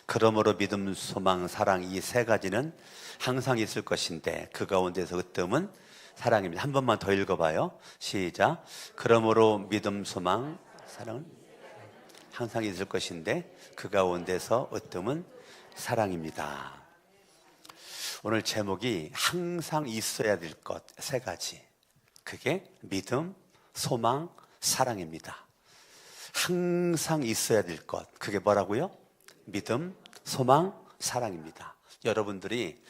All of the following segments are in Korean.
그러므로 믿음, 소망, 사랑 이 세 가지는 항상 있을 것인데 그 가운데서 으뜸은 사랑입니다. 한 번만 더 읽어봐요. 시작. 그러므로 믿음, 소망, 사랑은 항상 있을 것인데 그 가운데서 으뜸은 사랑입니다. 오늘 제목이 항상 있어야 될 것 세 가지. 그게 믿음, 소망, 사랑입니다. 항상 있어야 될 것. 그게 뭐라고요? 믿음, 소망, 사랑입니다. 여러분들이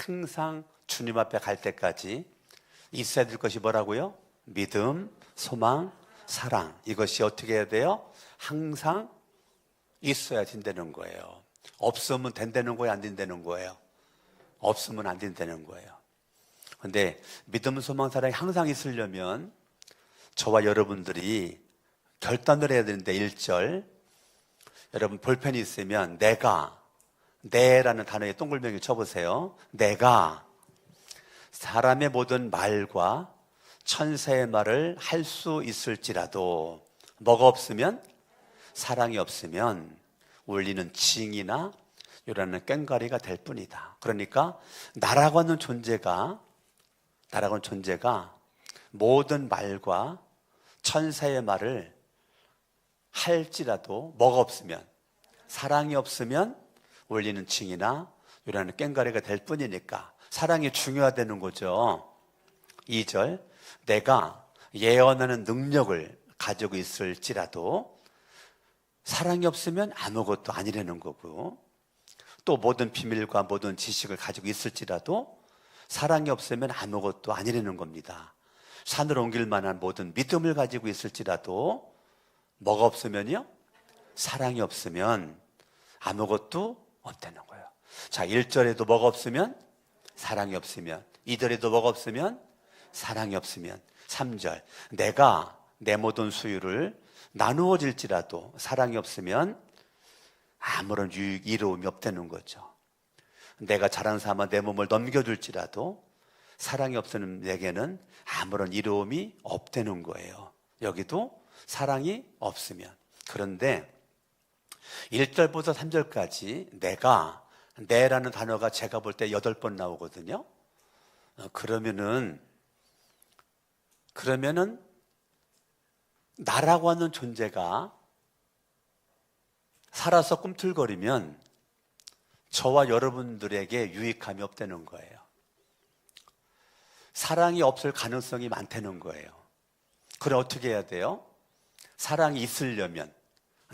항상 주님 앞에 갈 때까지 있어야 될 것이 뭐라고요? 믿음, 소망, 사랑. 이것이 어떻게 해야 돼요? 항상 있어야 된다는 거예요. 없으면 된다는 거예요? 안 된다는 거예요? 없으면 안 된다는 거예요. 근데 믿음, 소망, 사랑이 항상 있으려면 저와 여러분들이 결단을 해야 되는데 1절 여러분 볼펜이 있으면 내가, 내라는 단어에 동글뱅이 쳐보세요. 내가 사람의 모든 말과 천사의 말을 할 수 있을지라도 뭐가 없으면? 사랑이 없으면 울리는 징이나 요라는 꽹과리가 될 뿐이다. 그러니까 나라고 하는 존재가 모든 말과 천사의 말을 할지라도 뭐가 없으면, 사랑이 없으면 울리는 징이나 요라는 꽹과리가 될 뿐이니까 사랑이 중요하다는 거죠. 2절 내가 예언하는 능력을 가지고 있을지라도 사랑이 없으면 아무것도 아니라는 거고, 또 모든 비밀과 모든 지식을 가지고 있을지라도 사랑이 없으면 아무것도 아니라는 겁니다. 산을 옮길 만한 모든 믿음을 가지고 있을지라도 뭐가 없으면요? 사랑이 없으면 아무것도 없다는 거예요. 자, 1절에도 뭐가 없으면? 사랑이 없으면. 2절에도 뭐가 없으면? 사랑이 없으면. 3절 내가 내 모든 소유를 나누어질지라도 사랑이 없으면 아무런 유익, 이로움이 없다는 거죠. 내가 자랑 삼아 내 몸을 넘겨줄지라도 사랑이 없으면 내게는 아무런 이로움이 없다는 거예요. 여기도 사랑이 없으면. 그런데 1절부터 3절까지 내가, 내라는 단어가 제가 볼 때 8번 나오거든요. 그러면은 나라고 하는 존재가 살아서 꿈틀거리면 저와 여러분들에게 유익함이 없다는 거예요. 사랑이 없을 가능성이 많다는 거예요. 그래 어떻게 해야 돼요? 사랑이 있으려면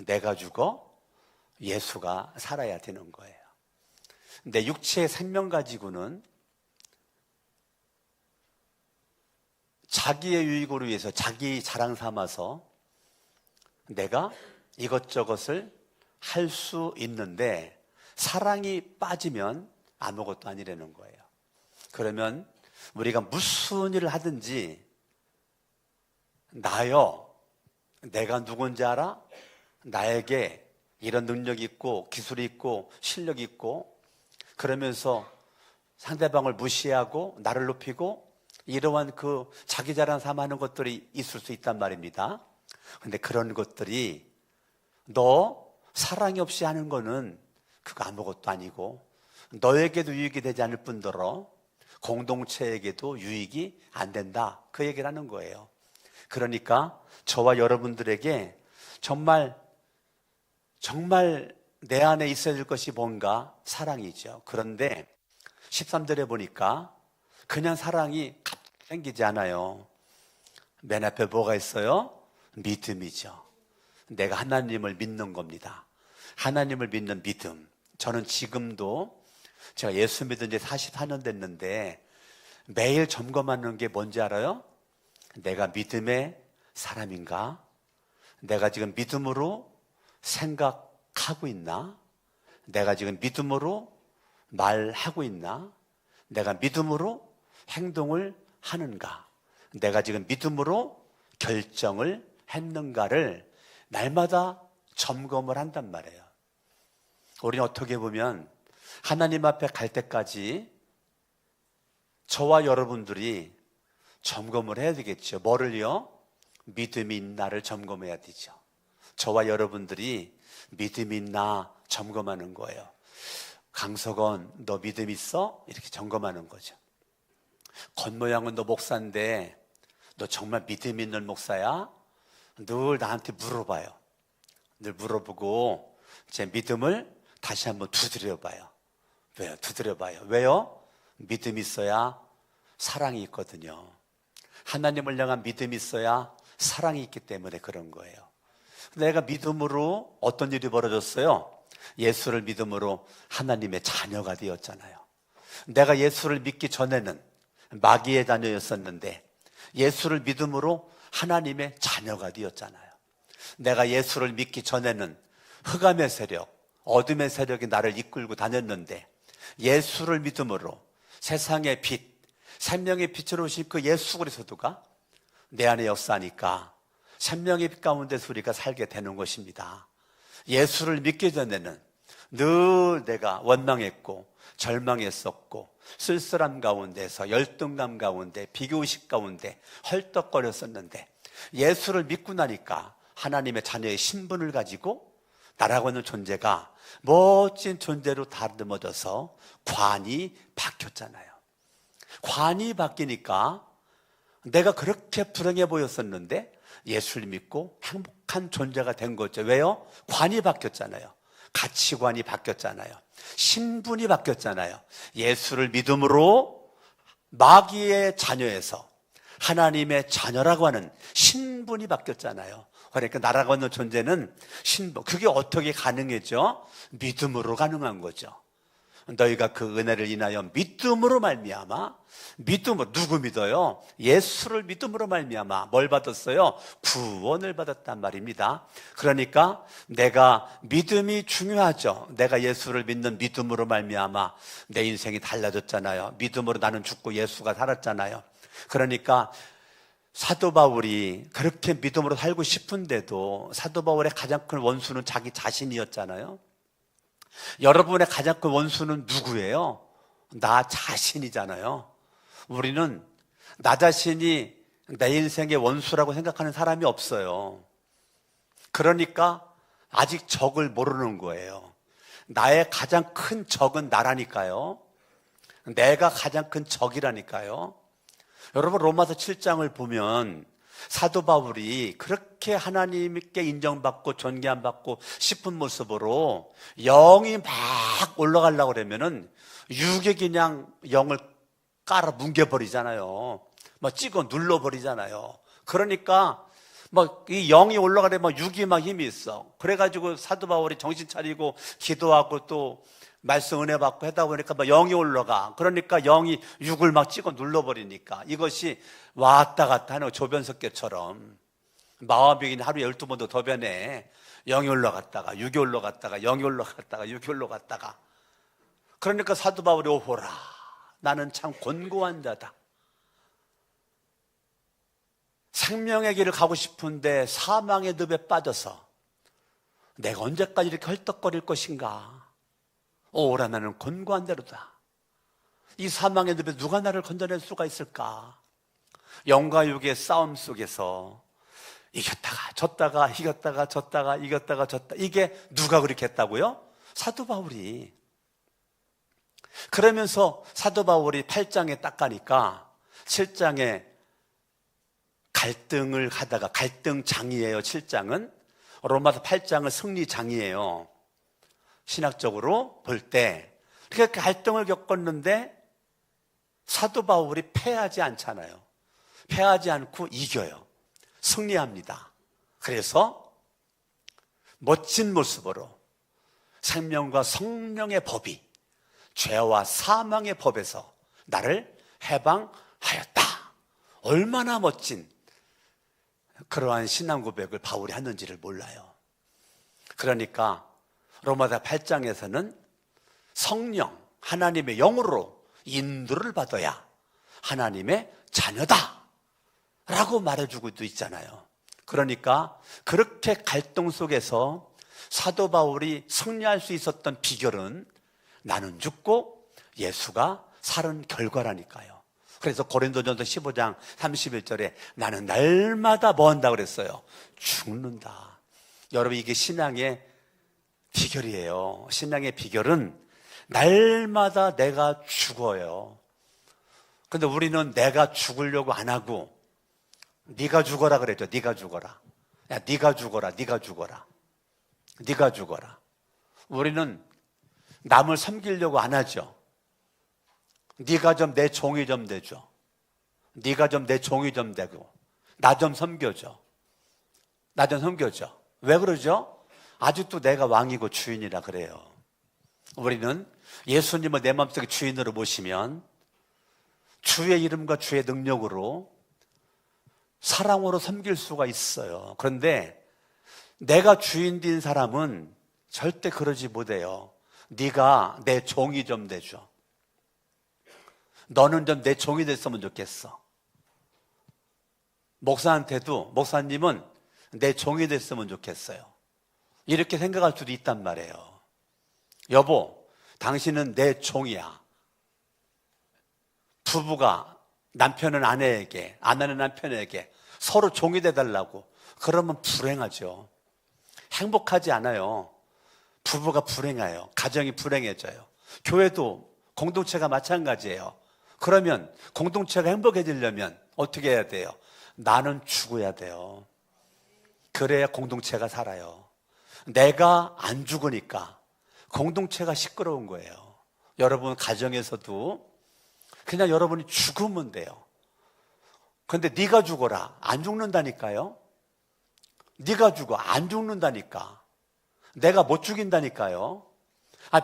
내가 죽어 예수가 살아야 되는 거예요. 내 육체의 생명 가지고는 자기의 유익으로 위해서 자기 자랑 삼아서 내가 이것저것을 할 수 있는데 사랑이 빠지면 아무것도 아니라는 거예요. 그러면 우리가 무슨 일을 하든지 나요, 내가 누군지 알아? 나에게 이런 능력이 있고 기술이 있고 실력이 있고 그러면서 상대방을 무시하고 나를 높이고 이러한 그 자기 자랑 삼아하는 것들이 있을 수 있단 말입니다. 근데 그런 것들이 너 사랑이 없이 하는 거는 그거 아무것도 아니고 너에게도 유익이 되지 않을 뿐더러 공동체에게도 유익이 안 된다. 그 얘기를 하는 거예요. 그러니까 저와 여러분들에게 정말 내 안에 있어야 될 것이 뭔가? 사랑이죠. 그런데 13절에 보니까 그냥 사랑이 생기지 않아요. 맨 앞에 뭐가 있어요? 믿음이죠. 내가 하나님을 믿는 겁니다. 하나님을 믿는 믿음. 저는 지금도 제가 예수 믿은 지 44년 됐는데 매일 점검하는 게 뭔지 알아요? 내가 믿음의 사람인가? 내가 지금 믿음으로 생각하고 있나? 내가 지금 믿음으로 말하고 있나? 내가 믿음으로 행동을 하는가? 내가 지금 믿음으로 결정을 했는가를 날마다 점검을 한단 말이에요. 우리는 어떻게 보면 하나님 앞에 갈 때까지 저와 여러분들이 점검을 해야 되겠죠. 뭐를요? 믿음이 있나를 점검해야 되죠. 저와 여러분들이 믿음이 있나 점검하는 거예요. 강석원, 너 믿음 있어? 이렇게 점검하는 거죠. 겉모양은 너 목사인데 너 정말 믿음 있는 목사야? 늘 나한테 물어봐요. 늘 물어보고 제 믿음을 다시 한번 두드려봐요. 왜요? 두드려봐요. 왜요? 믿음이 있어야 사랑이 있거든요. 하나님을 향한 믿음이 있어야 사랑이 있기 때문에 그런 거예요. 내가 믿음으로 어떤 일이 벌어졌어요? 예수를 믿음으로 하나님의 자녀가 되었잖아요. 내가 예수를 믿기 전에는 마귀의 자녀였었는데 예수를 믿음으로 하나님의 자녀가 되었잖아요. 내가 예수를 믿기 전에는 흑암의 세력, 어둠의 세력이 나를 이끌고 다녔는데 예수를 믿음으로 세상의 빛, 생명의 빛으로 오신 그 예수 그리스도가 내 안에 역사하니까 생명의 빛 가운데서 우리가 살게 되는 것입니다. 예수를 믿기 전에는 늘 내가 원망했고 절망했었고 쓸쓸함 가운데서 열등감 가운데 비교의식 가운데 헐떡거렸었는데 예수를 믿고 나니까 하나님의 자녀의 신분을 가지고 나라고 하는 존재가 멋진 존재로 다듬어져서 관이 바뀌었잖아요. 관이 바뀌니까 내가 그렇게 불행해 보였었는데 예수를 믿고 행복한 존재가 된 거죠. 왜요? 관이 바뀌었잖아요. 가치관이 바뀌었잖아요. 신분이 바뀌었잖아요. 예수를 믿음으로 마귀의 자녀에서 하나님의 자녀라고 하는 신분이 바뀌었잖아요. 그러니까 나라고 하는 존재는 신분, 그게 어떻게 가능했죠? 믿음으로 가능한 거죠. 너희가 그 은혜를 인하여 믿음으로 말미암아, 믿음으로, 누구 믿어요? 예수를 믿음으로 말미암아 뭘 받았어요? 구원을 받았단 말입니다. 그러니까 내가 믿음이 중요하죠. 내가 예수를 믿는 믿음으로 말미암아 내 인생이 달라졌잖아요. 믿음으로 나는 죽고 예수가 살았잖아요. 그러니까 사도 바울이 그렇게 믿음으로 살고 싶은데도 사도 바울의 가장 큰 원수는 자기 자신이었잖아요. 여러분의 가장 큰 원수는 누구예요? 나 자신이잖아요. 우리는 나 자신이 내 인생의 원수라고 생각하는 사람이 없어요. 그러니까 아직 적을 모르는 거예요. 나의 가장 큰 적은 나라니까요. 내가 가장 큰 적이라니까요. 여러분 로마서 7장을 보면 사도 바울이 그렇게 하나님께 인정받고 존경받고 싶은 모습으로 영이 막 올라가려고 그러면은 육이 그냥 영을 깔아 뭉개버리잖아요. 막 찍어 눌러버리잖아요. 그러니까 막 이 영이 올라가려면 육이 막 힘이 있어. 그래가지고 사도 바울이 정신 차리고 기도하고 또 말씀 은혜 받고 하다 보니까 막 영이 올라가. 그러니까 영이 육을 막 찍어 눌러버리니까 이것이 왔다 갔다 하는 조변석계처럼 마음이 하루에 12번도 더 변해. 영이 올라갔다가 육이 올라갔다가 영이 올라갔다가 육이 올라갔다가. 그러니까 사도 바울이 오호라 나는 참 곤고한 자다. 생명의 길을 가고 싶은데 사망의 늪에 빠져서 내가 언제까지 이렇게 헐떡거릴 것인가. 오라 나는 곤고한 대로다. 이 사망의 늪에 누가 나를 건져낼 수가 있을까. 영과 육의 싸움 속에서 이겼다가 졌다가 이겼다가 졌다가 이겼다가 졌다. 이게 누가 그렇게 했다고요? 사도 바울이. 그러면서 사도 바울이 8장에 딱 가니까 7장에 갈등을 하다가 갈등장이에요. 7장은 로마서 8장은 승리장이에요. 신학적으로 볼 때 그렇게 갈등을 겪었는데 사도 바울이 패하지 않잖아요. 패하지 않고 이겨요. 승리합니다. 그래서 멋진 모습으로 생명과 성령의 법이 죄와 사망의 법에서 나를 해방하였다. 얼마나 멋진 그러한 신앙 고백을 바울이 했는지를 몰라요. 그러니까 로마서 8장에서는 성령, 하나님의 영으로 인도를 받아야 하나님의 자녀다 라고 말해주고도 있잖아요. 그러니까 그렇게 갈등 속에서 사도 바울이 승리할 수 있었던 비결은 나는 죽고 예수가 살은 결과라니까요. 그래서 고린도전서 15장 31절에 나는 날마다 뭐 한다고 그랬어요? 죽는다. 여러분, 이게 신앙의 비결이에요. 신앙의 비결은 날마다 내가 죽어요. 근데 우리는 내가 죽으려고 안 하고 네가 죽어라 그랬죠. 네가 죽어라. 야, 네가 죽어라. 네가 죽어라. 네가 죽어라. 우리는 남을 섬기려고 안 하죠. 네가 좀 내 종이 좀 되죠. 네가 좀 내 종이 좀 되고 나 좀 섬겨줘. 나 좀 섬겨줘. 왜 그러죠? 아직도 내가 왕이고 주인이라 그래요. 우리는 예수님을 내 마음속에 주인으로 모시면 주의 이름과 주의 능력으로 사랑으로 섬길 수가 있어요. 그런데 내가 주인 된 사람은 절대 그러지 못해요. 네가 내 종이 좀 되죠. 너는 좀 내 종이 됐으면 좋겠어. 목사한테도 목사님은 내 종이 됐으면 좋겠어요. 이렇게 생각할 수도 있단 말이에요. 여보, 당신은 내 종이야. 부부가 남편은 아내에게, 아내는 남편에게 서로 종이 돼달라고 그러면 불행하죠. 행복하지 않아요. 부부가 불행해요. 가정이 불행해져요. 교회도 공동체가 마찬가지예요. 그러면 공동체가 행복해지려면 어떻게 해야 돼요? 나는 죽어야 돼요. 그래야 공동체가 살아요. 내가 안 죽으니까 공동체가 시끄러운 거예요. 여러분 가정에서도 그냥 여러분이 죽으면 돼요. 그런데 네가 죽어라. 안 죽는다니까요. 네가 죽어. 안 죽는다니까. 내가 못 죽인다니까요.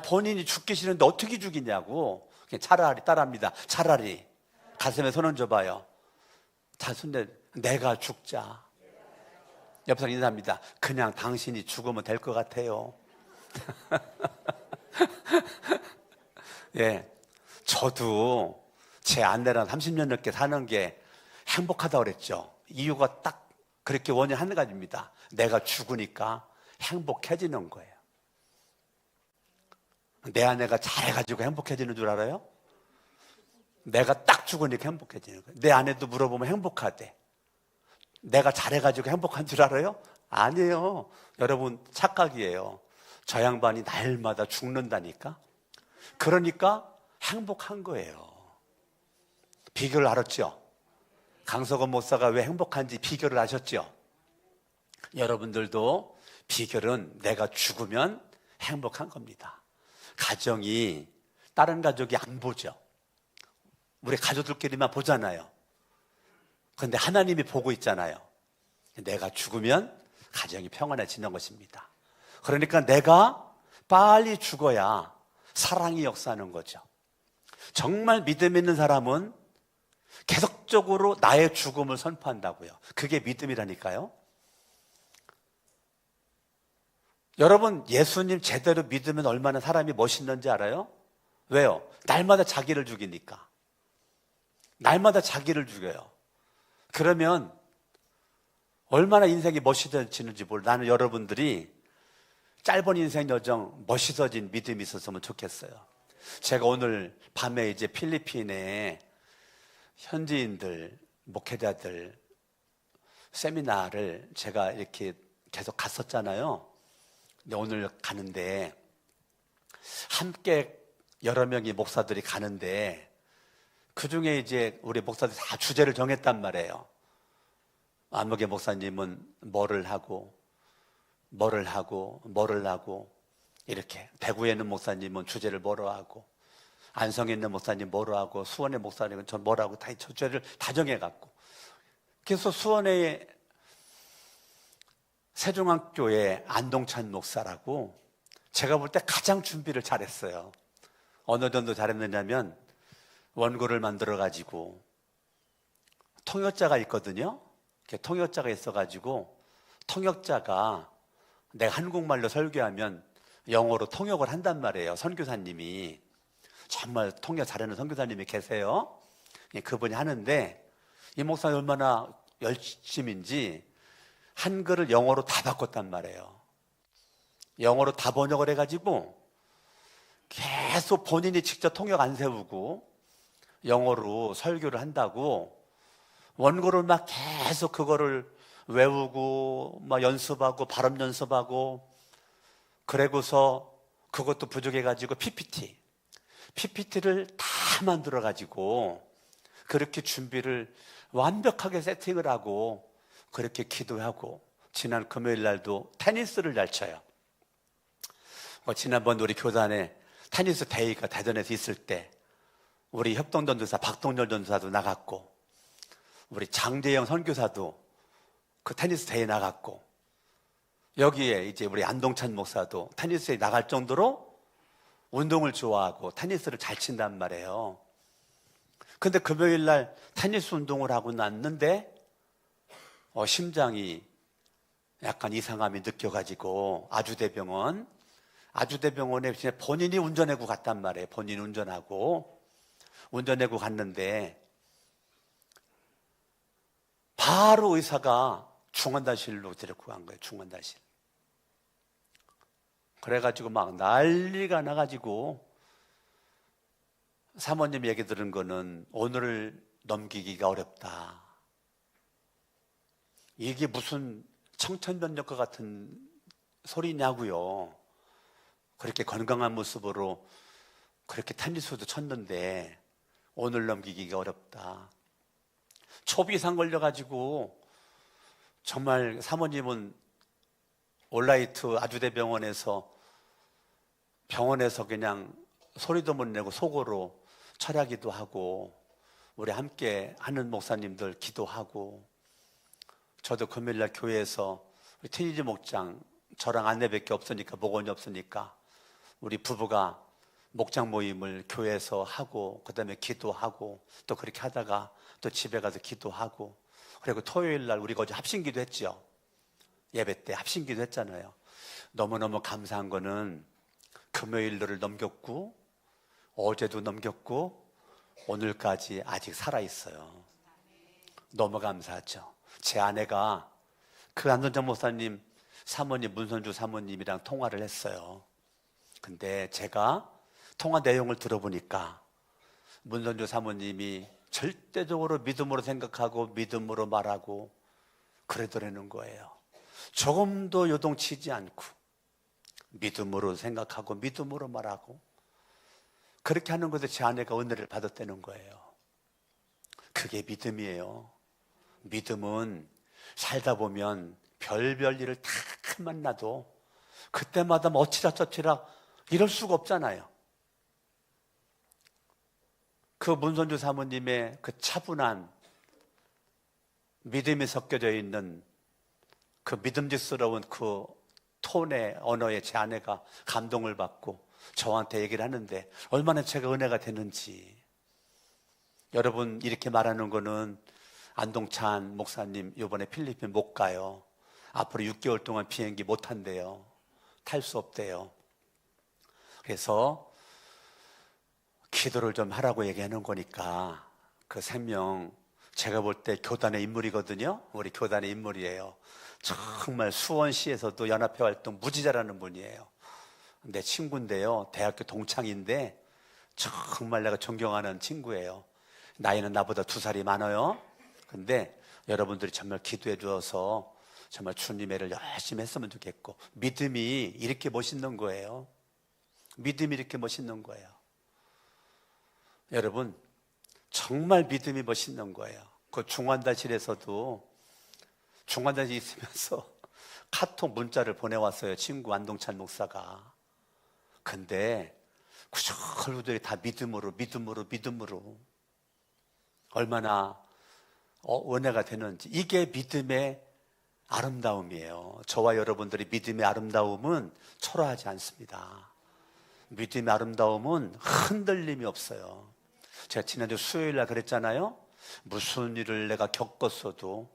본인이 죽기 싫은데 어떻게 죽이냐고. 차라리 따라합니다. 차라리 가슴에 손 얹어봐요. 자, 손대. 내가 죽자. 옆 사람 인사합니다. 그냥 당신이 죽으면 될 것 같아요. 예, 저도 제 아내랑 30년 넘게 사는 게 행복하다고 그랬죠. 이유가 딱 그렇게 원인 한 가지입니다. 내가 죽으니까 행복해지는 거예요. 내 아내가 잘해가지고 행복해지는 줄 알아요? 내가 딱 죽으니까 행복해지는 거예요. 내 아내도 물어보면 행복하대. 내가 잘해가지고 행복한 줄 알아요? 아니에요. 여러분 착각이에요. 저 양반이 날마다 죽는다니까. 그러니까 행복한 거예요. 비결을 알았죠? 강석원 목사가 왜 행복한지 비결을 아셨죠? 여러분들도 비결은 내가 죽으면 행복한 겁니다. 가정이 다른 가족이 안 보죠. 우리 가족들끼리만 보잖아요. 그런데 하나님이 보고 있잖아요. 내가 죽으면 가정이 평안해지는 것입니다. 그러니까 내가 빨리 죽어야 사랑이 역사하는 거죠. 정말 믿음 있는 사람은 계속적으로 나의 죽음을 선포한다고요. 그게 믿음이라니까요. 여러분 예수님 제대로 믿으면 얼마나 사람이 멋있는지 알아요? 왜요? 날마다 자기를 죽이니까. 날마다 자기를 죽여요. 그러면 얼마나 인생이 멋있어지는지 몰라. 나는 여러분들이 짧은 인생 여정 멋있어진 믿음이 있었으면 좋겠어요. 제가 오늘 밤에 이제 필리핀에 현지인들, 목회자들 세미나를 제가 이렇게 계속 갔었잖아요. 근데 오늘 가는데 함께 여러 명의 목사들이 가는데 그 중에 이제 우리 목사들이 다 주제를 정했단 말이에요. 안목의 목사님은 뭐를 하고 이렇게 대구에 있는 목사님은 주제를 뭐로 하고 안성에 있는 목사님 뭐로 하고 수원의 목사님은 전 뭐로 하고 다 주제를 다 정해갖고 그래서 수원의 세종학교의 안동찬 목사라고 제가 볼 때 가장 준비를 잘했어요. 어느 정도 잘했느냐면 원고를 만들어가지고 통역자가 있거든요. 통역자가 있어가지고 통역자가 내가 한국말로 설교하면 영어로 통역을 한단 말이에요. 선교사님이 정말 통역 잘하는 선교사님이 계세요. 그분이 하는데 이 목사님 얼마나 열심인지 한글을 영어로 다 바꿨단 말이에요. 영어로 다 번역을 해가지고 계속 본인이 직접 통역 안 세우고 영어로 설교를 한다고 원고를 막 계속 그거를 외우고 막 연습하고 발음 연습하고, 그러고서 그것도 부족해가지고 PPT를 다 만들어가지고 그렇게 준비를 완벽하게 세팅을 하고 그렇게 기도하고, 지난 금요일 날도 테니스를 잘 쳐요. 지난번 우리 교단에 테니스 대회가 대전에서 있을 때 우리 협동전도사 박동열 전도사도 나갔고, 우리 장재영 선교사도 그 테니스 대회 나갔고, 여기에 이제 우리 안동찬 목사도 테니스에 나갈 정도로 운동을 좋아하고 테니스를 잘 친단 말이에요. 근데 금요일 날 테니스 운동을 하고 났는데 심장이 약간 이상함이 느껴가지고 아주대병원에 본인이 운전하고 갔단 말이에요. 본인이 운전하고 갔는데 바로 의사가 중환자실로 데리고 간 거예요. 중환자실. 그래가지고 막 난리가 나가지고, 사모님 얘기 들은 거는 오늘을 넘기기가 어렵다. 이게 무슨 청천벽력과 같은 소리냐고요. 그렇게 건강한 모습으로 그렇게 테니스도 쳤는데 오늘 넘기기가 어렵다. 초비상 걸려가지고 정말 사모님은 올라이트 아주대병원에서 그냥 소리도 못 내고 속으로 철야기도 하고, 우리 함께 하는 목사님들 기도하고, 저도 금요일날 교회에서 우리 티니지 목장, 저랑 아내밖에 없으니까, 목원이 없으니까 우리 부부가 목장 모임을 교회에서 하고, 그 다음에 기도하고, 또 그렇게 하다가 또 집에 가서 기도하고, 그리고 토요일날 우리가 어제 합심기도 했죠. 예배 때 합심기도 했잖아요. 너무너무 감사한 거는 금요일을 넘겼고, 어제도 넘겼고, 오늘까지 아직 살아있어요. 너무 감사하죠. 제 아내가 그 안동장 목사님 사모님, 문선주 사모님이랑 통화를 했어요. 근데 제가 통화 내용을 들어보니까 문선주 사모님이 절대적으로 믿음으로 생각하고 믿음으로 말하고 그러더라는 거예요. 조금도 요동치지 않고 믿음으로 생각하고 믿음으로 말하고 그렇게 하는 것에 제 아내가 은혜를 받았다는 거예요. 그게 믿음이에요. 믿음은 살다 보면 별별 일을 다 만나도 그때마다 뭐 어찌라 저찌라 이럴 수가 없잖아요. 그 문선주 사모님의 그 차분한 믿음이 섞여져 있는 그 믿음직스러운 그 톤의 언어에 제 아내가 감동을 받고 저한테 얘기를 하는데 얼마나 제가 은혜가 되는지. 여러분, 이렇게 말하는 거는 안동찬 목사님 이번에 필리핀 못 가요. 앞으로 6개월 동안 비행기 못 한대요. 탈 수 없대요. 그래서 기도를 좀 하라고 얘기하는 거니까 그 3명 제가 볼 때 교단의 인물이거든요. 우리 교단의 인물이에요. 정말 수원시에서도 연합회 활동 무지 잘하는 분이에요. 내 친구인데요. 대학교 동창인데 정말 내가 존경하는 친구예요. 나이는 나보다 2살이 많아요. 근데 여러분들이 정말 기도해 주어서 정말 주님의 일을 열심히 했으면 좋겠고, 믿음이 이렇게 멋있는 거예요. 믿음이 이렇게 멋있는 거예요. 여러분, 정말 믿음이 멋있는 거예요. 그 중환자실에서도 중환자실에 있으면서 카톡 문자를 보내왔어요. 친구 안동찬 목사가. 근데 그들이 다 믿음으로 얼마나 은혜가 되는지. 이게 믿음의 아름다움이에요. 저와 여러분들이 믿음의 아름다움은 초라하지 않습니다. 믿음의 아름다움은 흔들림이 없어요. 제가 지난주 수요일 날 그랬잖아요. 무슨 일을 내가 겪었어도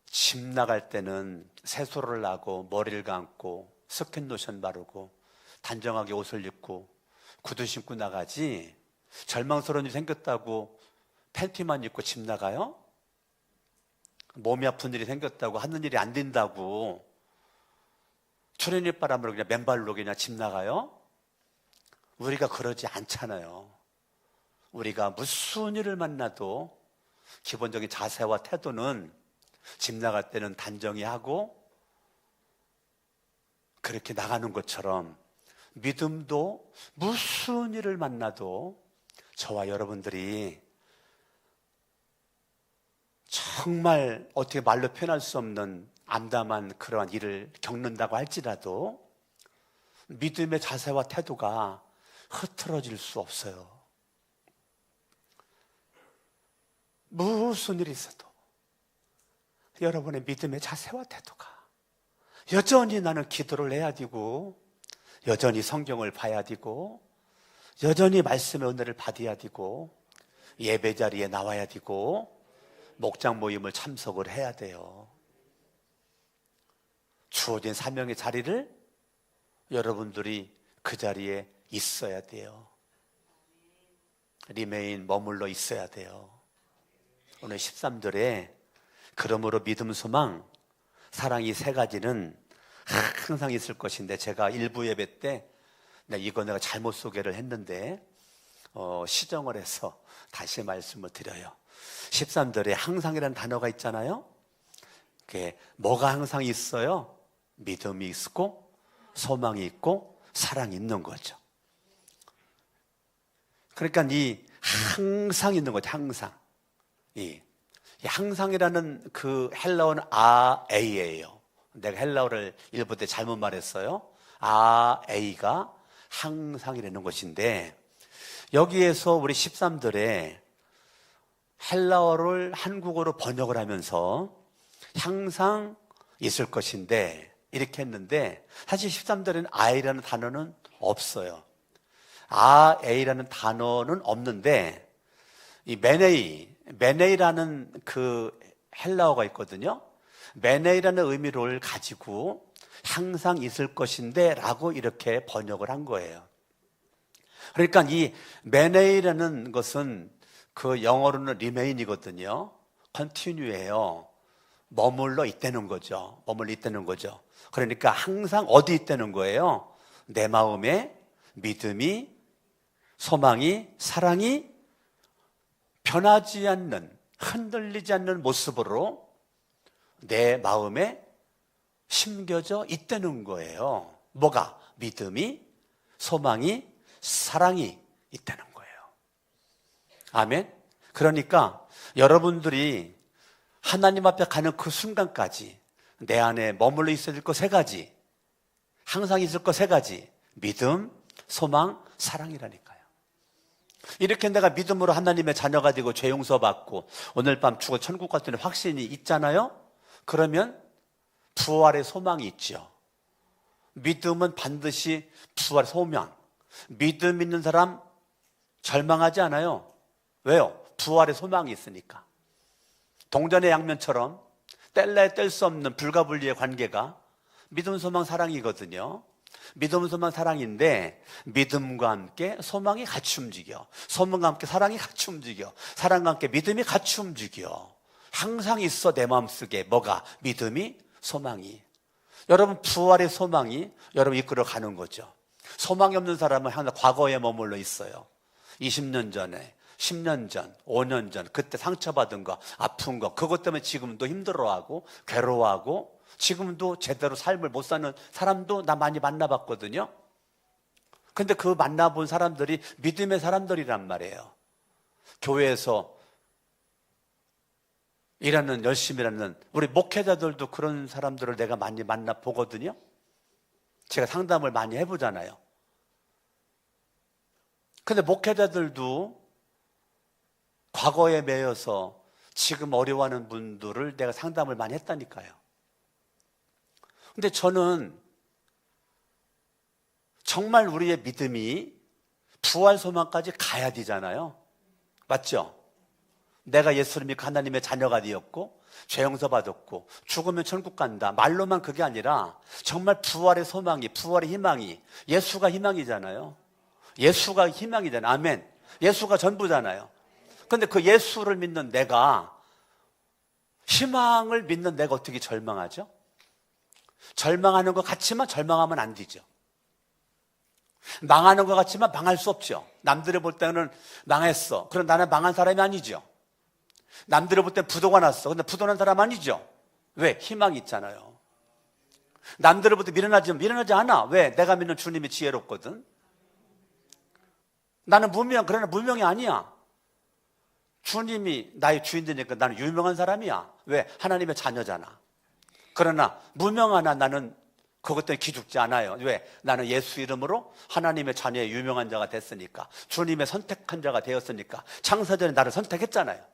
집 나갈 때는 세수를 하고 머리를 감고 스킨로션 바르고 단정하게 옷을 입고 구두 신고 나가지, 절망스러운 일이 생겼다고 팬티만 입고 집 나가요? 몸이 아픈 일이 생겼다고, 하는 일이 안 된다고 추리닝 바람으로 그냥 맨발로 그냥 집 나가요? 우리가 그러지 않잖아요. 우리가 무슨 일을 만나도 기본적인 자세와 태도는 집 나갈 때는 단정히 하고 그렇게 나가는 것처럼 믿음도 무슨 일을 만나도 저와 여러분들이 정말 어떻게 말로 표현할 수 없는 암담한 그러한 일을 겪는다고 할지라도 믿음의 자세와 태도가 흐트러질 수 없어요. 무슨 일이 있어도 여러분의 믿음의 자세와 태도가 여전히 나는 기도를 해야 되고, 여전히 성경을 봐야 되고, 여전히 말씀의 은혜를 받아야 되고, 예배 자리에 나와야 되고, 목장 모임을 참석을 해야 돼요. 주어진 사명의 자리를 여러분들이 그 자리에 있어야 돼요. 리메인, 머물러 있어야 돼요. 오늘 13절에 그러므로 믿음, 소망, 사랑이 세 가지는 항상 있을 것인데, 제가 일부 예배 때 이거 내가 잘못 소개를 했는데 시정을 해서 다시 말씀을 드려요. 13절에 항상이라는 단어가 있잖아요. 그게 뭐가 항상 있어요? 믿음이 있고 소망이 있고 사랑이 있는 거죠. 그러니까 이 항상 있는 거죠. 항상. 이 항상이라는 그 헬라어는 아에이예요. 내가 헬라어를 일부 때 잘못 말했어요. 아에이가 항상이라는 것인데, 여기에서 우리 13절에 헬라어를 한국어로 번역을 하면서 항상 있을 것인데 이렇게 했는데, 사실 13절에는 아이라는 단어는 없어요. 아에이라는 단어는 없는데, 이 메네이라는 그 헬라어가 있거든요. 메네이라는 의미를 가지고 항상 있을 것인데 라고 이렇게 번역을 한 거예요. 그러니까 이 메네이라는 것은 그 영어로는 remain이거든요. continue예요. 머물러 있다는 거죠. 머물러 있다는 거죠. 그러니까 항상 어디 있다는 거예요? 내 마음에 믿음이, 소망이, 사랑이 변하지 않는, 흔들리지 않는 모습으로 내 마음에 심겨져 있다는 거예요. 뭐가? 믿음이, 소망이, 사랑이 있다는 거예요. 아멘. 그러니까 여러분들이 하나님 앞에 가는 그 순간까지 내 안에 머물러 있어야 될 것 세 가지, 항상 있을 것 세 가지, 믿음, 소망, 사랑이라니까요. 이렇게 내가 믿음으로 하나님의 자녀가 되고 죄 용서받고 오늘 밤 죽어 천국 같은 확신이 있잖아요. 그러면 부활의 소망이 있죠. 믿음은 반드시 부활의 소망. 믿음 있는 사람 절망하지 않아요. 왜요? 부활의 소망이 있으니까. 동전의 양면처럼 뗄래야 뗄 수 없는 불가분리의 관계가 믿음, 소망, 사랑이거든요. 믿음, 소망, 사랑인데 믿음과 함께 소망이 같이 움직여, 소망과 함께 사랑이 같이 움직여, 사랑과 함께 믿음이 같이 움직여. 항상 있어 내 마음속에 뭐가? 믿음이, 소망이. 여러분 부활의 소망이 여러분 이끌어가는 거죠. 소망이 없는 사람은 항상 과거에 머물러 있어요. 20년 전에, 10년 전, 5년 전 그때 상처받은 거, 아픈 거, 그것 때문에 지금도 힘들어하고 괴로워하고 지금도 제대로 삶을 못 사는 사람도 나 많이 만나봤거든요. 근데 그 만나본 사람들이 믿음의 사람들이란 말이에요. 교회에서 일하는, 열심히 일하는 우리 목회자들도 그런 사람들을 내가 많이 만나보거든요. 제가 상담을 많이 해보잖아요. 근데 목회자들도 과거에 매여서 지금 어려워하는 분들을 내가 상담을 많이 했다니까요. 근데 저는 정말 우리의 믿음이 부활 소망까지 가야 되잖아요. 맞죠? 내가 예수를 믿고 하나님의 자녀가 되었고 죄 용서받았고 죽으면 천국 간다. 말로만 그게 아니라 정말 부활의 소망이, 부활의 희망이, 예수가 희망이잖아요. 예수가 희망이잖아요. 아멘. 예수가 전부잖아요. 근데 그 예수를 믿는 내가, 희망을 믿는 내가 어떻게 절망하죠? 절망하는 것 같지만 절망하면 안 되죠. 망하는 것 같지만 망할 수 없죠. 남들이 볼 때는 망했어. 그럼 나는 망한 사람이 아니죠. 남들이 볼 때 부도가 났어. 근데 부도난 사람 아니죠. 왜? 희망이 있잖아요. 남들로부터 미련하지 않아. 왜? 내가 믿는 주님이 지혜롭거든. 나는 그러나 무명이 아니야. 주님이 나의 주인 되니까 나는 유명한 사람이야. 왜? 하나님의 자녀잖아. 그러나 무명하나 나는 그것 때문에 기죽지 않아요. 왜? 나는 예수 이름으로 하나님의 자녀의 유명한 자가 됐으니까, 주님의 선택한 자가 되었으니까. 창세전에 나를 선택했잖아요.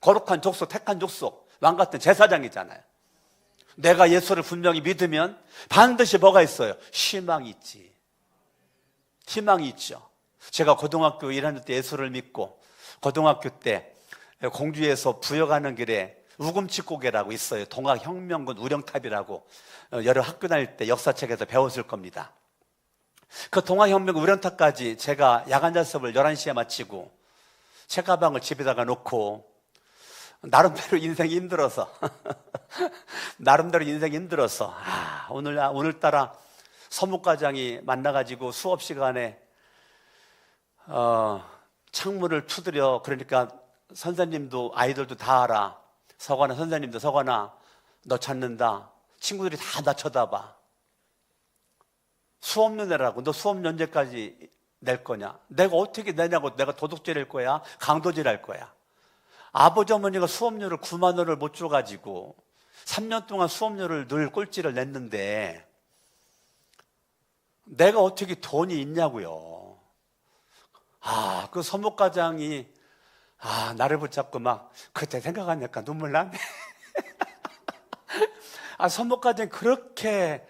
거룩한 족속, 택한 족속, 왕같은 제사장이잖아요. 내가 예수를 분명히 믿으면 반드시 뭐가 있어요? 희망이 있지. 희망이 있죠. 제가 고등학교 1학년 때 예수를 믿고 고등학교 때 공주에서 부여가는 길에 우금치고개라고 있어요. 동학혁명군 우령탑이라고 여러 학교 다닐 때 역사책에서 배웠을 겁니다. 그 동학혁명군 우령탑까지 제가 야간 자습을 11시에 마치고 책가방을 집에다가 놓고 나름대로 인생이 힘들어서 오늘따라 서무과장이 만나가지고 수업 시간에 창문을 두드려. 그러니까 선생님도 아이들도 다 알아. 서관아, 선생님도 서관아 너 찾는다. 친구들이 다 나 쳐다봐. 수업료 내라고. 너 수업료 언제까지 낼 거냐? 내가 어떻게 내냐고. 내가 도둑질 할 거야? 강도질 할 거야? 아버지 어머니가 수업료를 9만 원을 못 줘가지고 3년 동안 수업료를 늘 꼴찌를 냈는데 내가 어떻게 돈이 있냐고요. 그 서무과장이 나를 붙잡고 막 그때 생각하니까 눈물 나네. 서무과장이 그렇게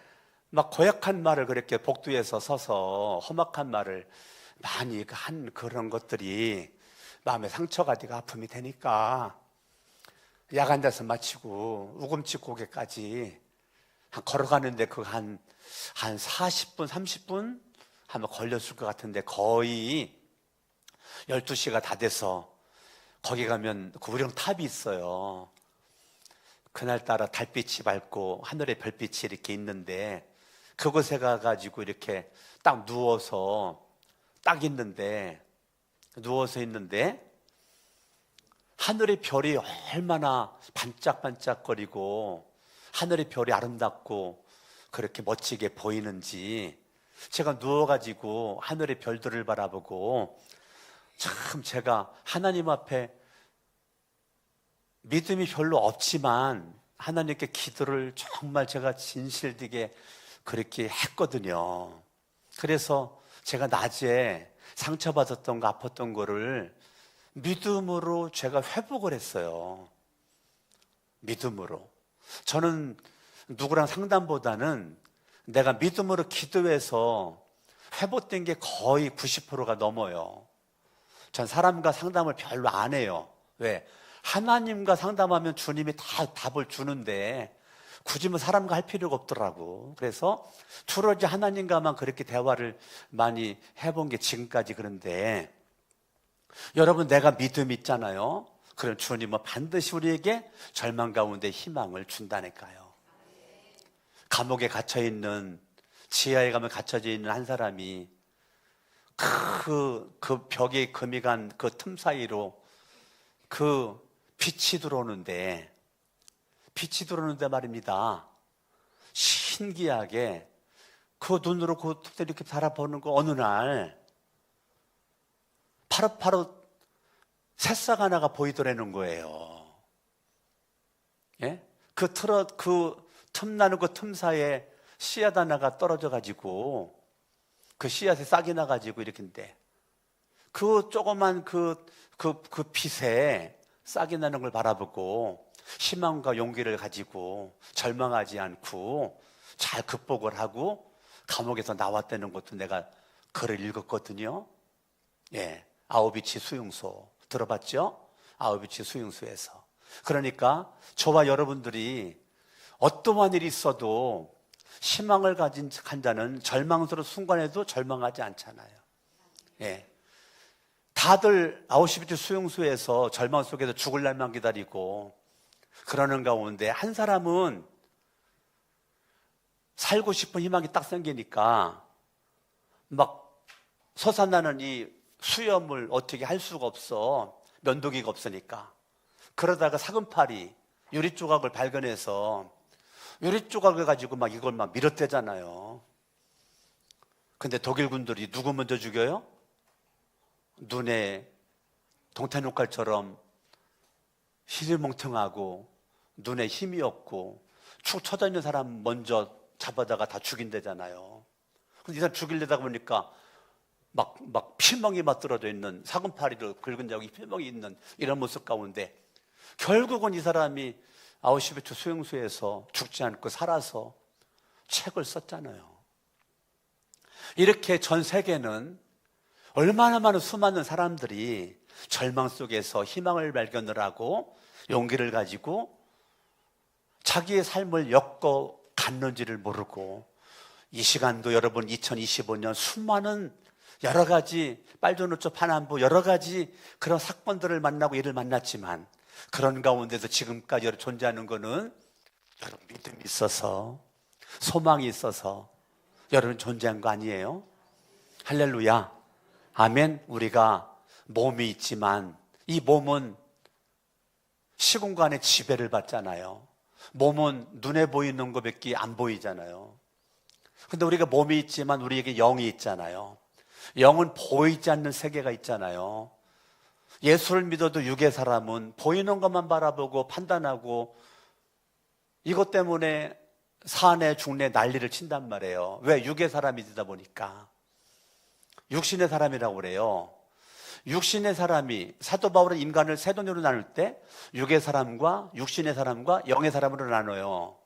막 고약한 말을 그렇게 복도에서 서서 험악한 말을 많이 한 그런 것들이 마음에 상처가 되고 아픔이 되니까 야간 자습 마치고 우금치 고개까지 걸어가는데 한 40분, 30분 하면 걸렸을 것 같은데 거의 12시가 다 돼서 거기 가면 그 우령탑이 있어요. 그날따라 달빛이 밝고 하늘에 별빛이 이렇게 있는데 그곳에 가가지고 이렇게 딱 누워서 있는데 하늘의 별이 얼마나 반짝반짝거리고 하늘의 별이 아름답고 그렇게 멋지게 보이는지 제가 누워가지고 하늘의 별들을 바라보고 참 제가 하나님 앞에 믿음이 별로 없지만 하나님께 기도를 정말 제가 진실되게 그렇게 했거든요. 그래서 제가 낮에 상처받았던 거 아팠던 거를 믿음으로 제가 회복을 했어요. 믿음으로. 저는 누구랑 상담보다는 내가 믿음으로 기도해서 회복된 게 거의 90%가 넘어요. 전 사람과 상담을 별로 안 해요. 왜? 하나님과 상담하면 주님이 다 답을 주는데 굳이 뭐 사람과 할 필요가 없더라고. 그래서 주로 이제 하나님과만 그렇게 대화를 많이 해본 게 지금까지. 그런데 여러분, 내가 믿음 있잖아요. 그럼 주님은 반드시 우리에게 절망 가운데 희망을 준다니까요. 감옥에 갇혀있는, 지하에 가면 갇혀져 있는 한 사람이 그 벽에 금이 간 그 틈 사이로 그 빛이 들어오는데 말입니다. 신기하게 그 눈으로 그 틈을 이렇게 바라보는 거 어느 날 파릇파릇 새싹 하나가 보이더라는 거예요. 예? 그 틈나는 그 틈 사이에 씨앗 하나가 떨어져 가지고 그 씨앗에 싹이 나가지고 이렇게인데 그 조그만 그 빛에 싹이 나는 걸 바라보고 희망과 용기를 가지고 절망하지 않고 잘 극복을 하고 감옥에서 나왔다는 것도 내가 글을 읽었거든요. 예, 아우비치 수용소 들어봤죠? 아우비치 수용소에서. 그러니까 저와 여러분들이 어떠한 일이 있어도 희망을 가진 자는 절망스러운 순간에도 절망하지 않잖아요. 예. 다들 아우슈비츠 수용소에서 절망 속에서 죽을 날만 기다리고 그러는 가운데 한 사람은 살고 싶은 희망이 딱 생기니까 막 솟아나는 이 수염을 어떻게 할 수가 없어. 면도기가 없으니까. 그러다가 사근팔이 유리 조각을 발견해서 유리 조각을 가지고 막 이걸 막 밀어대잖아요. 근데 독일 군들이 누구 먼저 죽여요? 눈에 동탄 역할처럼 시들멍텅하고 눈에 힘이 없고 축 처져 있는 사람 먼저 잡아다가 다 죽인대잖아요. 근데 이 사람 죽이려다 보니까 막 피멍이 맞들어져 있는, 사금파리로 긁은 자국이 피멍이 있는 이런 모습 가운데 결국은 이 사람이 아우슈비츠 수용소에서 죽지 않고 살아서 책을 썼잖아요. 이렇게 전 세계는 얼마나 많은 수많은 사람들이 절망 속에서 희망을 발견을 하고 용기를 가지고 자기의 삶을 엮어 갔는지를 모르고, 이 시간도 여러분 2025년 수많은 여러 가지 빨주노초 파남부 여러 가지 그런 사건들을 만나고 일을 만났지만, 그런 가운데서 지금까지 존재하는 것은 여러분 믿음이 있어서, 소망이 있어서 여러분 존재한 거 아니에요? 할렐루야, 아멘. 우리가 몸이 있지만 이 몸은 시공간의 지배를 받잖아요. 몸은 눈에 보이는 것밖에 안 보이잖아요. 근데 우리가 몸이 있지만 우리에게 영이 있잖아요. 영은 보이지 않는 세계가 있잖아요. 예수를 믿어도 육의 사람은 보이는 것만 바라보고 판단하고 이것 때문에 사내 중내 난리를 친단 말이에요. 왜? 육의 사람이 되다 보니까. 육신의 사람이라고 그래요. 육신의 사람이, 사도 바울은 인간을 세 종류로 나눌 때 육의 사람과 육신의 사람과 영의 사람으로 나눠요.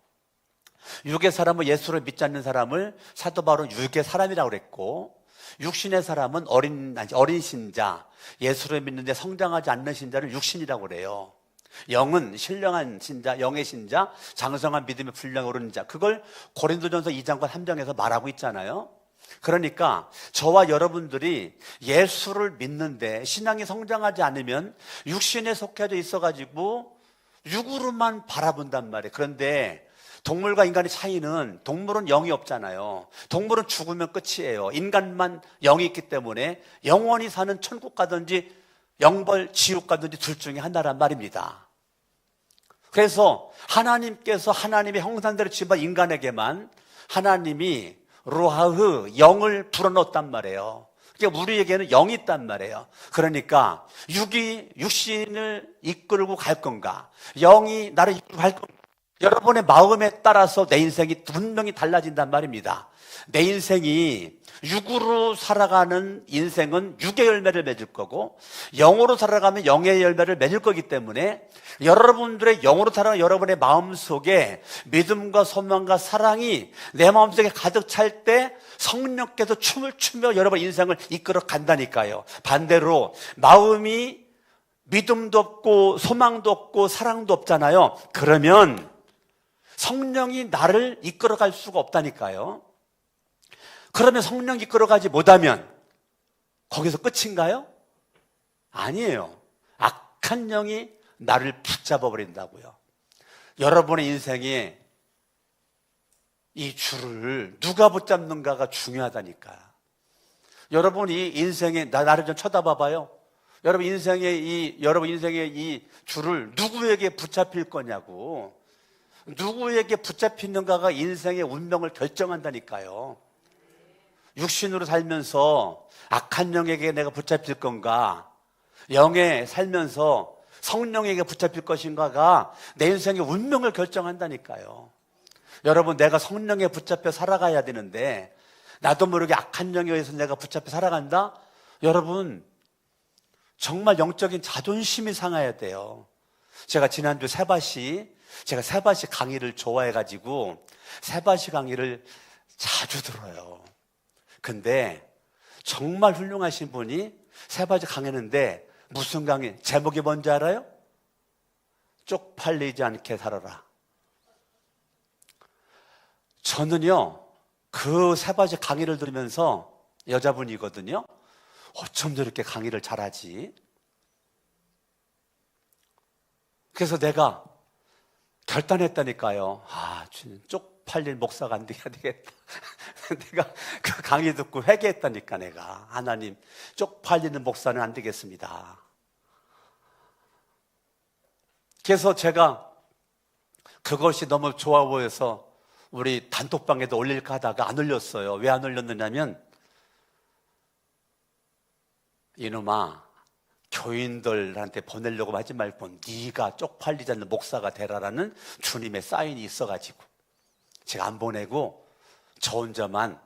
육의 사람은 예수를 믿지 않는 사람을 사도 바울은 육의 사람이라고 그랬고, 육신의 사람은 어린 신자, 예수를 믿는데 성장하지 않는 신자를 육신이라고 그래요. 영은 신령한 신자, 영의 신자, 장성한 믿음의 분량에 오르는 자, 그걸 고린도전서 2장과 3장에서 말하고 있잖아요. 그러니까 저와 여러분들이 예수를 믿는데 신앙이 성장하지 않으면 육신에 속해져 있어가지고 육으로만 바라본단 말이에요. 그런데 동물과 인간의 차이는, 동물은 영이 없잖아요. 동물은 죽으면 끝이에요. 인간만 영이 있기 때문에 영원히 사는 천국 가든지 영벌 지옥 가든지 둘 중에 하나란 말입니다. 그래서 하나님께서 하나님의 형상대로 지은 인간에게만 하나님이 로하흐, 영을 불어넣었단 말이에요. 그러니까 우리에게는 영이 있단 말이에요. 그러니까 육이 육신을 이끌고 갈 건가, 영이 나를 이끌고 갈 건가, 여러분의 마음에 따라서 내 인생이 분명히 달라진단 말입니다. 내 인생이 육으로 살아가는 인생은 육의 열매를 맺을 거고, 영으로 살아가면 영의 열매를 맺을 거기 때문에 여러분들의 영으로 살아가는 여러분의 마음속에 믿음과 소망과 사랑이 내 마음속에 가득 찰 때 성령께서 춤을 추며 여러분 인생을 이끌어 간다니까요. 반대로 마음이 믿음도 없고 소망도 없고 사랑도 없잖아요. 그러면 성령이 나를 이끌어갈 수가 없다니까요. 그러면 성령 이끌어가지 못하면 거기서 끝인가요? 아니에요. 악한 영이 나를 붙잡아 버린다고요. 여러분의 인생에 이 줄을 누가 붙잡는가가 중요하다니까. 여러분이 인생에 나를 좀 쳐다봐봐요. 여러분 인생의 이 줄을 누구에게 붙잡힐 거냐고. 누구에게 붙잡히는가가 인생의 운명을 결정한다니까요. 육신으로 살면서 악한 영에게 내가 붙잡힐 건가, 영에 살면서 성령에게 붙잡힐 것인가가 내 인생의 운명을 결정한다니까요. 여러분, 내가 성령에 붙잡혀 살아가야 되는데 나도 모르게 악한 영에 의해서 내가 붙잡혀 살아간다? 여러분, 정말 영적인 자존심이 상해야 돼요. 제가 지난주 세바시 강의를 좋아해가지고 세바시 강의를 자주 들어요. 근데 정말 훌륭하신 분이 세바시 강의했는데 무슨 강의? 제목이 뭔지 알아요? 쪽팔리지 않게 살아라. 저는요, 그 세바시 강의를 들으면서, 여자분이거든요, 어쩜 저렇게 강의를 잘하지? 그래서 내가 결단했다니까요. 쪽팔린 목사가 안 되겠다. 내가 그 강의 듣고 회개했다니까. 내가, 하나님, 쪽팔리는 목사는 안 되겠습니다. 그래서 제가 그것이 너무 좋아 보여서 우리 단톡방에도 올릴까 하다가 안 올렸어요. 왜 안 올렸느냐면, 이놈아, 교인들한테 보내려고 하지 말고 네가 쪽팔리지 않는 목사가 되라라는 주님의 사인이 있어가지고 제가 안 보내고 저 혼자만.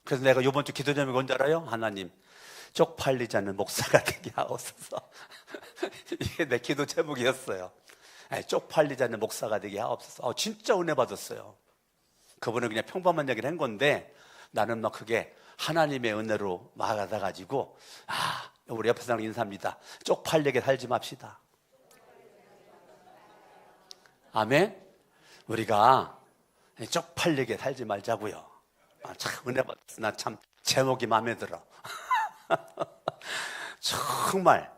그래서 내가 이번 주 기도 제목이 뭔지 알아요? 하나님, 쪽팔리지 않는 목사가 되게 하옵소서. 이게 내 기도 제목이었어요. 쪽팔리지 않는 목사가 되게 하옵소서. 진짜 은혜 받았어요. 그분은 그냥 평범한 얘기를 한 건데 나는 막 그게 하나님의 은혜로 막아가지고, 우리 옆에 사람 인사합니다. 쪽팔리게 살지 맙시다. 아멘. 우리가 쪽팔리게 살지 말자고요. 참 은혜 받았어. 나 참 제목이 마음에 들어. 정말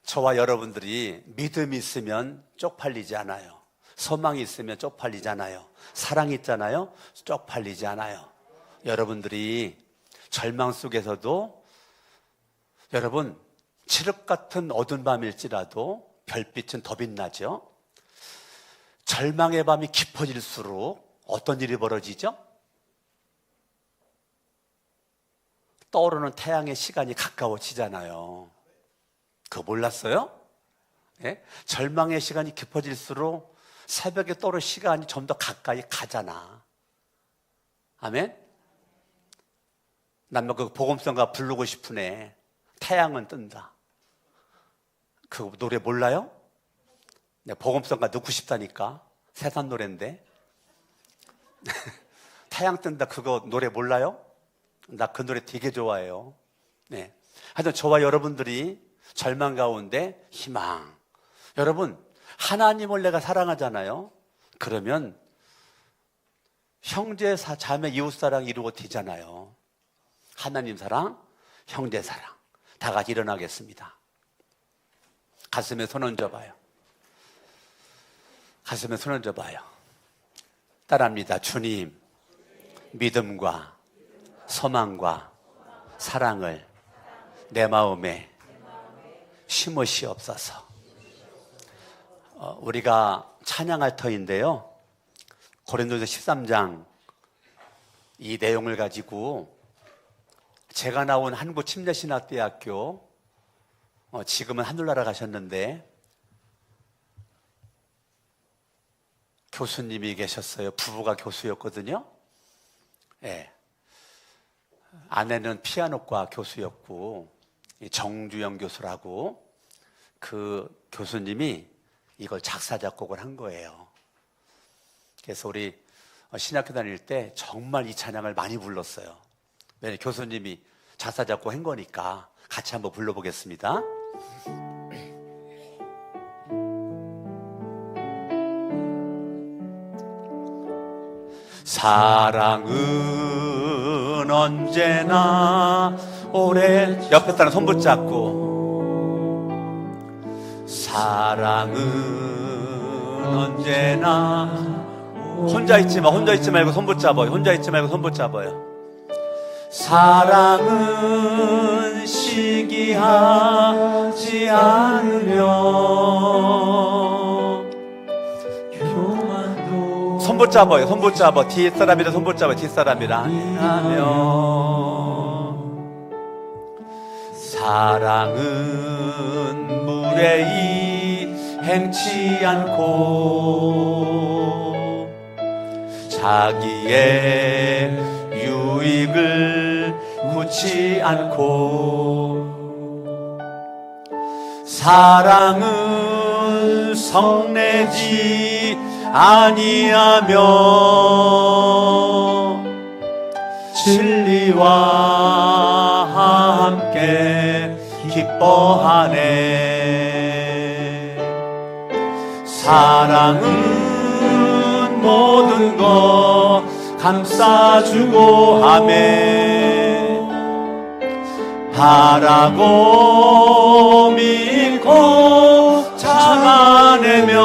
저와 여러분들이 믿음이 있으면 쪽팔리지 않아요. 소망이 있으면 쪽팔리지 않아요. 사랑이 있잖아요. 쪽팔리지 않아요. 여러분들이 절망 속에서도, 여러분, 칠흑 같은 어두운 밤일지라도 별빛은 더 빛나죠. 절망의 밤이 깊어질수록 어떤 일이 벌어지죠? 떠오르는 태양의 시간이 가까워지잖아요. 그거 몰랐어요? 예? 절망의 시간이 깊어질수록 새벽에 떠오르는 시간이 좀 더 가까이 가잖아. 아멘? 난 그 복음성가 부르고 싶으네. 태양은 뜬다. 그 노래 몰라요? 내가 복음성가 넣고 싶다니까. 세상 노래인데. 태양 뜬다 그거 노래 몰라요? 나 그 노래 되게 좋아해요. 네. 하여튼 저와 여러분들이 절망 가운데 희망. 여러분, 하나님을 내가 사랑하잖아요. 그러면 형제, 자매, 이웃 사랑 이루고 되잖아요. 하나님 사랑, 형제 사랑. 다 같이 일어나겠습니다. 가슴에 손 얹어봐요. 가슴에 손 얹어봐요. 따라합니다. 주님, 믿음과 소망과 사랑을 내 마음에 심으시옵소서. 우리가 찬양할 터인데요, 고린도서 13장 이 내용을 가지고 제가 나온 한국침례신학대학교, 지금은 하늘나라 가셨는데 교수님이 계셨어요. 부부가 교수였거든요. 예. 아내는 피아노과 교수였고, 정주영 교수라고, 그 교수님이 이걸 작사 작곡을 한 거예요. 그래서 우리 신학교 다닐 때 정말 이 찬양을 많이 불렀어요. 왜냐면 교수님이 작사 작곡 한 거니까. 같이 한번 불러보겠습니다. 사랑은 언제나 오래, 옆에 사람 손 붙잡고, 사랑은 언제나, 혼자 있지 말고 손 붙잡아요. 혼자 있지 말고 손 붙잡아요. 사랑은 시기하지 않으며, 손 붙잡아요. 손 붙잡아. 뒷사람이랑 손 붙잡아요. 뒷사람이랑 하며, 사랑은 무례히 행치 않고 자기의 유익을 묻지 않고, 사랑은 성내지 아니하며 진리와 함께 기뻐하네. 사랑은 모든 것 감싸주고 하네. 바라고 믿고 참아내며,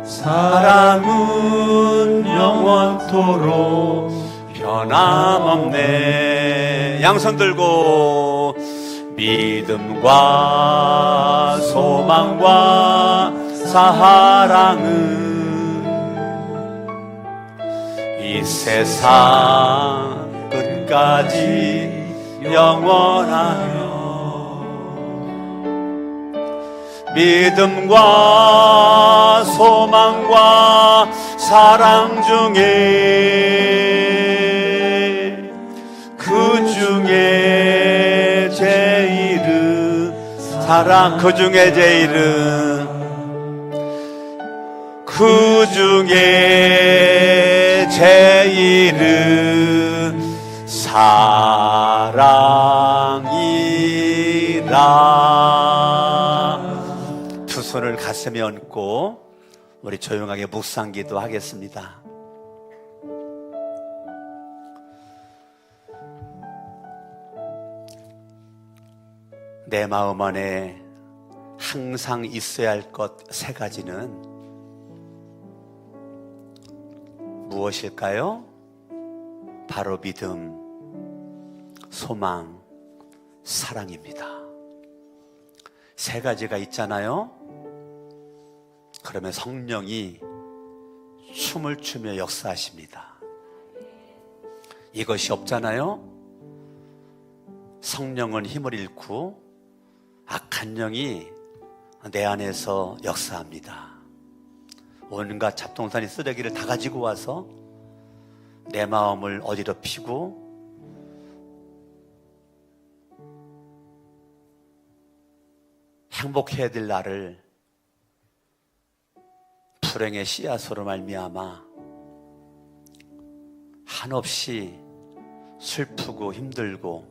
사랑은 영원토록 변함없네. 양손 들고, 믿음과 소망과 사랑은 이 세상 끝까지 영원하며 믿음과 소망과 사랑 중에 그 중에 제일은 사랑, 그 중에 제일은 그 중에 제일은 사랑이라. 두 손을 가슴에 얹고 우리 조용하게 묵상기도 하겠습니다. 내 마음 안에 항상 있어야 할 것 세 가지는 무엇일까요? 바로 믿음, 소망, 사랑입니다. 세 가지가 있잖아요. 그러면 성령이 춤을 추며 역사하십니다. 이것이 없잖아요. 성령은 힘을 잃고 악한 영이 내 안에서 역사합니다. 온갖 잡동사니 쓰레기를 다 가지고 와서 내 마음을 어지럽히고 행복해야 될 나를 불행의 씨앗으로 말미암아 한없이 슬프고 힘들고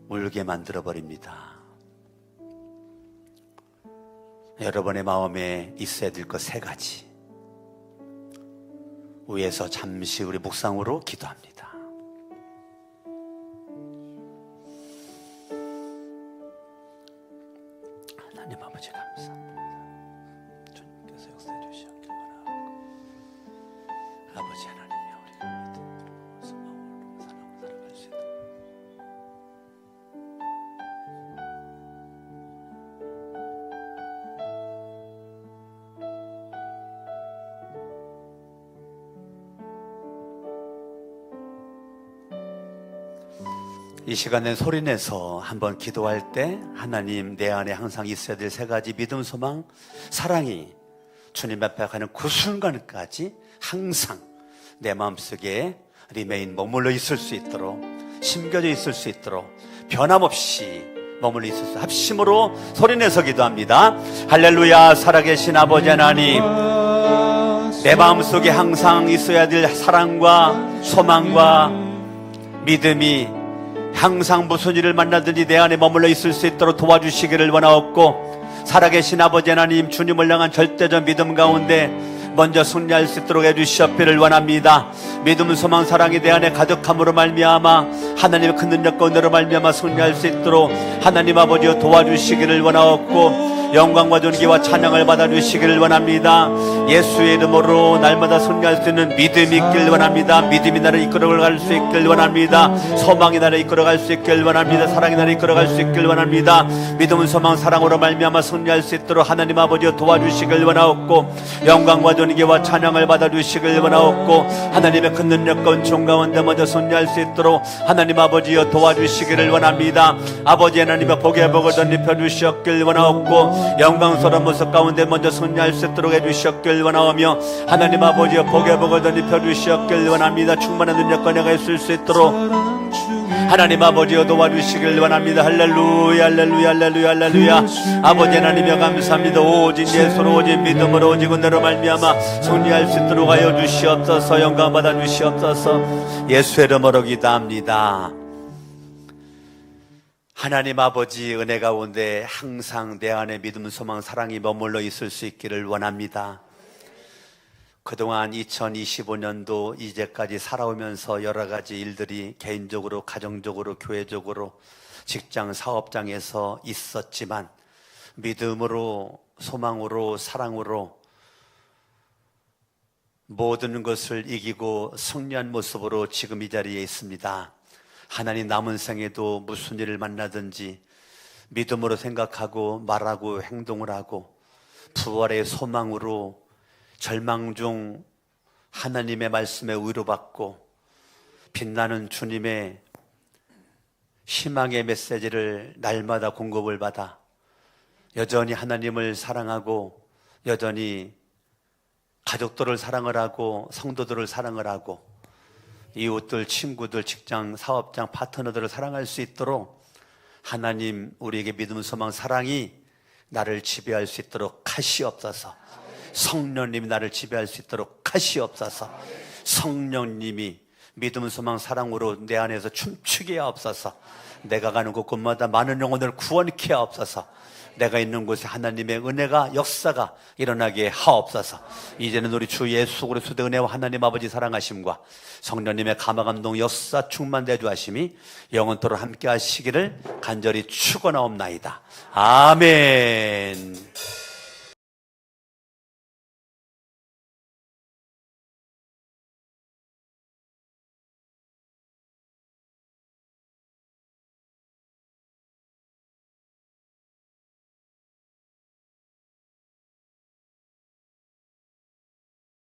울게 만들어버립니다. 여러분의 마음에 있어야 될 것 세 가지, 위에서 잠시 우리 묵상으로 기도합니다. 하나님 아버지 감사합니다. 주님께서 역사해 주시옵길 바라고, 아버지 하나님이 우리가 믿음으로 소망으로 살아갈 수 있도록 이 시간에 소리내서 한번 기도할 때 하나님 내 안에 항상 있어야 될 세 가지 믿음, 소망, 사랑이 주님 앞에 가는 그 순간까지 항상 내 마음속에 리메인 머물러 있을 수 있도록, 심겨져 있을 수 있도록 변함없이 머물러 있을 수, 합심으로 소리내서 기도합니다. 할렐루야. 살아계신 아버지 하나님, 내 마음속에 항상 있어야 될 사랑과 소망과 믿음이 항상 무슨 일을 만나든지 내 안에 머물러 있을 수 있도록 도와주시기를 원하옵고, 살아계신 아버지 하나님, 주님을 향한 절대적 믿음 가운데 먼저 승리할 수 있도록 해주시옵기를 원합니다. 믿음, 소망, 사랑이 내 안에 가득함으로 말미암아 하나님의 큰 능력과 은혜로 말미암아 승리할 수 있도록 하나님 아버지여 도와주시기를 원하옵고, 영광과 존귀와 찬양을 받아주시기를 원합니다. 예수의 이름으로 날마다 승리할 수 있는 믿음이 있길 원합니다. 믿음이 나를 이끌어갈 수 있길 원합니다. 소망이 나를 이끌어갈 수 있길 원합니다. 사랑이 나를 이끌어갈 수 있길 원합니다. 믿음은 소망, 사랑으로 말미암아 승리할 수 있도록 하나님 아버지여 도와주시길 원하옵고, 영광과 존귀와 찬양을 받아주시길 원하옵고, 하나님의 큰 능력과 은총 가운데 먼저 승리할 수 있도록 하나님 아버지여 도와주시기를 원합니다. 아버지 하나님의 복의 복을 덧입혀 주시옵길 원하옵고, 영광스러운 모습 가운데 먼저 승리할 수 있도록 해주시옵길 원하오며, 하나님 아버지여 복의 복을 덧입혀 주시옵길 원합니다. 충만한 능력과 내가 있을 수 있도록 하나님 아버지여 도와주시길 원합니다. 할렐루야, 할렐루야, 할렐루야, 할렐루야. 아버지 하나님여 감사합니다. 오직 예수로, 오직 믿음으로, 오직 은혜로 말미암아 승리할 수 있도록 하여 주시옵소서. 영광 받아 주시옵소서. 예수의 이름으로 기도합니다. 하나님 아버지, 은혜 가운데 항상 내 안에 믿음, 소망, 사랑이 머물러 있을 수 있기를 원합니다. 그동안 2025년도 이제까지 살아오면서 여러 가지 일들이 개인적으로, 가정적으로, 교회적으로, 직장, 사업장에서 있었지만 믿음으로, 소망으로, 사랑으로 모든 것을 이기고 승리한 모습으로 지금 이 자리에 있습니다. 하나님, 남은 생에도 무슨 일을 만나든지 믿음으로 생각하고 말하고 행동을 하고 부활의 소망으로 절망 중 하나님의 말씀에 위로받고 빛나는 주님의 희망의 메시지를 날마다 공급을 받아 여전히 하나님을 사랑하고 여전히 가족들을 사랑을 하고 성도들을 사랑을 하고 이웃들, 친구들, 직장, 사업장, 파트너들을 사랑할 수 있도록 하나님 우리에게 믿음, 소망, 사랑이 나를 지배할 수 있도록 하시옵소서. 성령님이 나를 지배할 수 있도록 하시옵소서. 성령님이 믿음, 소망, 사랑으로 내 안에서 춤추게 하옵소서. 내가 가는 곳곳마다 많은 영혼을 구원케 하옵소서. 내가 있는 곳에 하나님의 은혜가 역사가 일어나게 하옵소서. 이제는 우리 주 예수 그리스도의 은혜와 하나님 아버지 사랑하심과 성령님의 감화감동 역사 충만 대주하심이 영원토록 함께 하시기를 간절히 축원하옵나이다. 아멘.